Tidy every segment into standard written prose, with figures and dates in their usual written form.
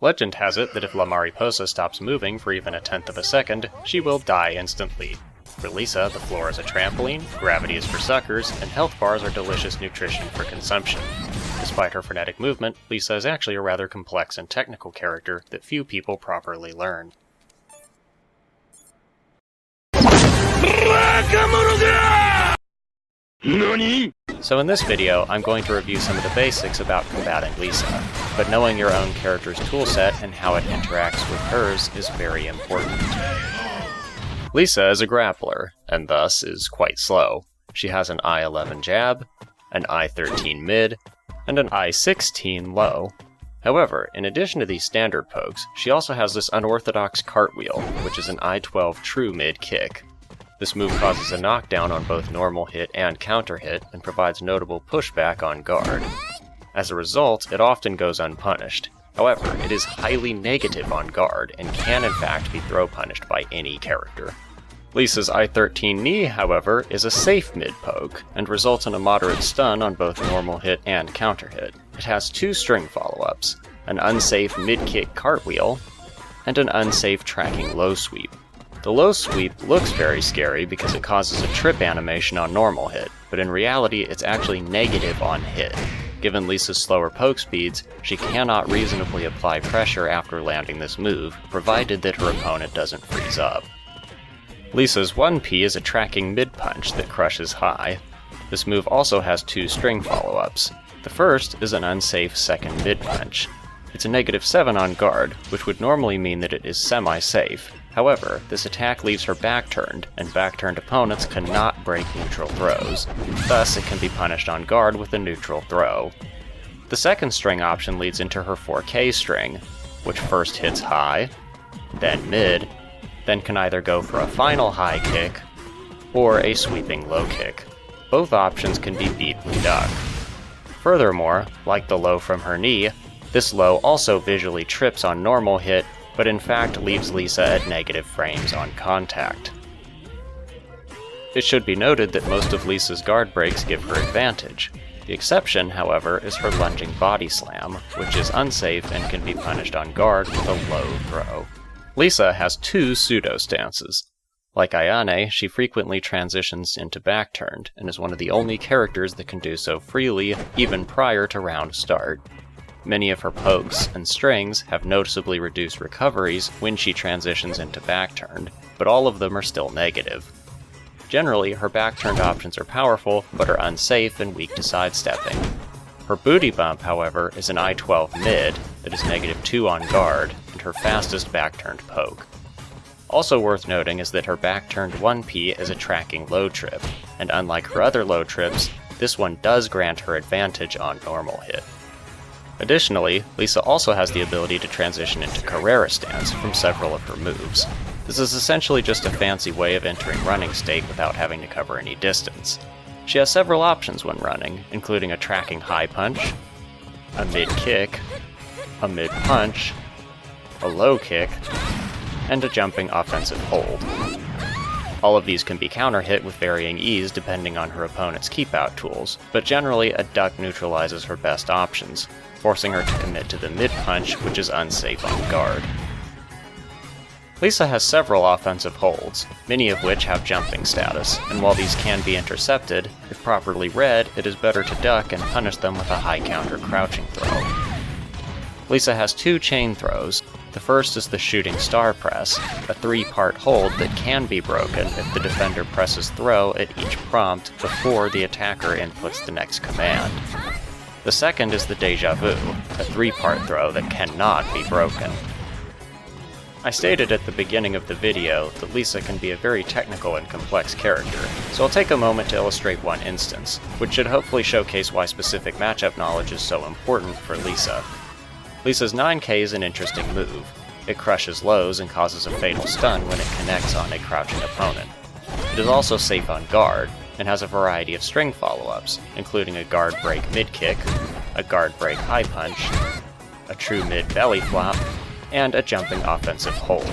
Legend has it that if La Mariposa stops moving for even a tenth of a second, she will die instantly. For Lisa, the floor is a trampoline, gravity is for suckers, and health bars are delicious nutrition for consumption. Despite her frenetic movement, Lisa is actually a rather complex and technical character that few people properly learn. So in this video, I'm going to review some of the basics about combating Lisa, but knowing your own character's toolset and how it interacts with hers is very important. Lisa is a grappler, and thus is quite slow. She has an I-11 jab, an I-13 mid, and an I-16 low. However, in addition to these standard pokes, she also has this unorthodox cartwheel, which is an I-12 true mid kick. This move causes a knockdown on both normal hit and counter hit, and provides notable pushback on guard. As a result, it often goes unpunished. However, it is highly negative on guard, and can in fact be throw punished by any character. Lisa's I-13 knee, however, is a safe mid poke, and results in a moderate stun on both normal hit and counter hit. It has two string follow-ups, an unsafe mid-kick cartwheel, and an unsafe tracking low sweep. The low sweep looks very scary because it causes a trip animation on normal hit, but in reality it's actually negative on hit. Given Lisa's slower poke speeds, she cannot reasonably apply pressure after landing this move, provided that her opponent doesn't freeze up. Lisa's 1P is a tracking mid-punch that crushes high. This move also has two string follow-ups. The first is an unsafe second mid-punch. It's a -7 on guard, which would normally mean that it is semi-safe. However, this attack leaves her back-turned, and back-turned opponents cannot break neutral throws. Thus, it can be punished on guard with a neutral throw. The second string option leads into her 4K string, which first hits high, then mid, then can either go for a final high kick, or a sweeping low kick. Both options can be beat with duck. Furthermore, like the low from her knee, this low also visually trips on normal hit, but in fact leaves Lisa at negative frames on contact. It should be noted that most of Lisa's guard breaks give her advantage. The exception, however, is her lunging body slam, which is unsafe and can be punished on guard with a low throw. Lisa has two pseudo stances. Like Ayane, she frequently transitions into back-turned, and is one of the only characters that can do so freely, even prior to round start. Many of her pokes and strings have noticeably reduced recoveries when she transitions into back-turned, but all of them are still negative. Generally, her back-turned options are powerful, but are unsafe and weak to sidestepping. Her booty bump, however, is an I-12 mid that is -2 on guard, and her fastest back-turned poke. Also worth noting is that her back-turned 1P is a tracking low trip, and unlike her other low trips, this one does grant her advantage on normal hit. Additionally, Lisa also has the ability to transition into Carrera stance from several of her moves. This is essentially just a fancy way of entering running state without having to cover any distance. She has several options when running, including a tracking high punch, a mid kick, a mid punch, a low kick, and a jumping offensive hold. All of these can be counter-hit with varying ease depending on her opponent's keep-out tools, but generally a duck neutralizes her best options, forcing her to commit to the mid-punch, which is unsafe on guard. Lisa has several offensive holds, many of which have jumping status, and while these can be intercepted, if properly read, it is better to duck and punish them with a high counter crouching throw. Lisa has two chain throws. The first is the shooting star press, a 3-part hold that can be broken if the defender presses throw at each prompt before the attacker inputs the next command. The second is the deja vu, a 3-part throw that cannot be broken. I stated at the beginning of the video that Lisa can be a very technical and complex character, so I'll take a moment to illustrate one instance, which should hopefully showcase why specific matchup knowledge is so important for Lisa. Lisa's 9K is an interesting move. It crushes lows and causes a fatal stun when it connects on a crouching opponent. It is also safe on guard, and has a variety of string follow-ups, including a guard break mid-kick, a guard break high punch, a true mid-belly flop, and a jumping offensive hold.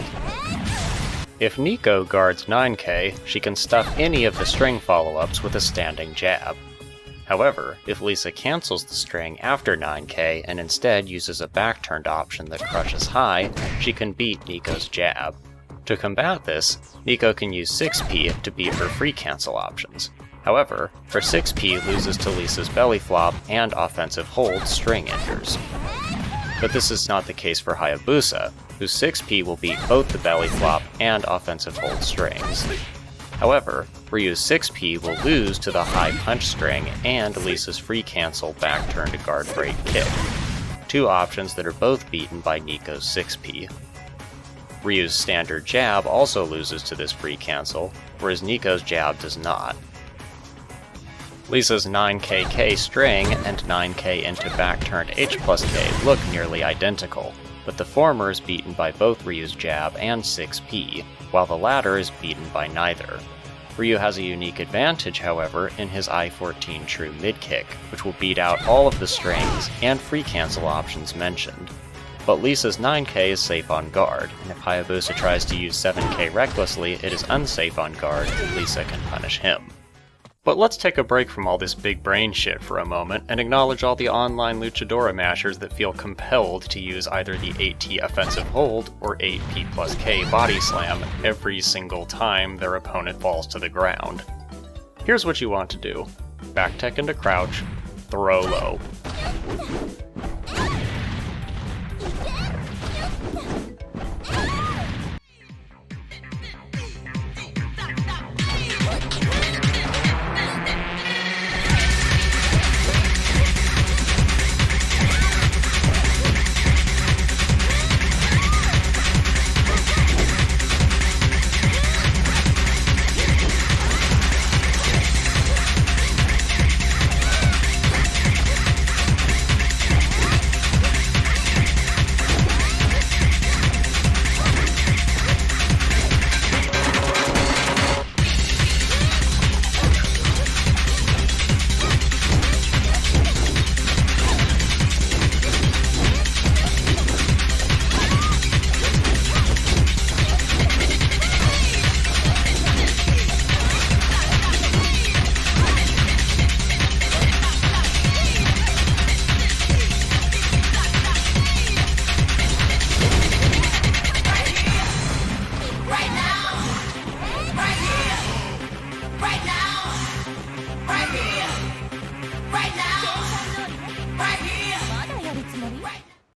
If Nico guards 9K, she can stuff any of the string follow-ups with a standing jab. However, if Lisa cancels the string after 9k and instead uses a back-turned option that crushes high, she can beat Neeko's jab. To combat this, Neeko can use 6p to beat her free cancel options. However, her 6p loses to Lisa's belly flop and offensive hold string enders. But this is not the case for Hayabusa, whose 6p will beat both the belly flop and offensive hold strings. However, Ryu's 6p will lose to the high punch string and Lisa's free cancel back turn to guard break kick, two options that are both beaten by Neeko's 6p. Ryu's standard jab also loses to this free cancel, whereas Neeko's jab does not. Lisa's 9kk string and 9k into back-turned H plus K look nearly identical, but the former is beaten by both Ryu's jab and 6p, while the latter is beaten by neither. Ryu has a unique advantage, however, in his I-14 true mid-kick, which will beat out all of the strings and free cancel options mentioned. But Lisa's 9k is safe on guard, and if Hayabusa tries to use 7k recklessly, it is unsafe on guard and Lisa can punish him. But let's take a break from all this big brain shit for a moment and acknowledge all the online Luchadora mashers that feel compelled to use either the 8T offensive hold or 8P plus K body slam every single time their opponent falls to the ground. Here's what you want to do. Back tech into crouch, throw low.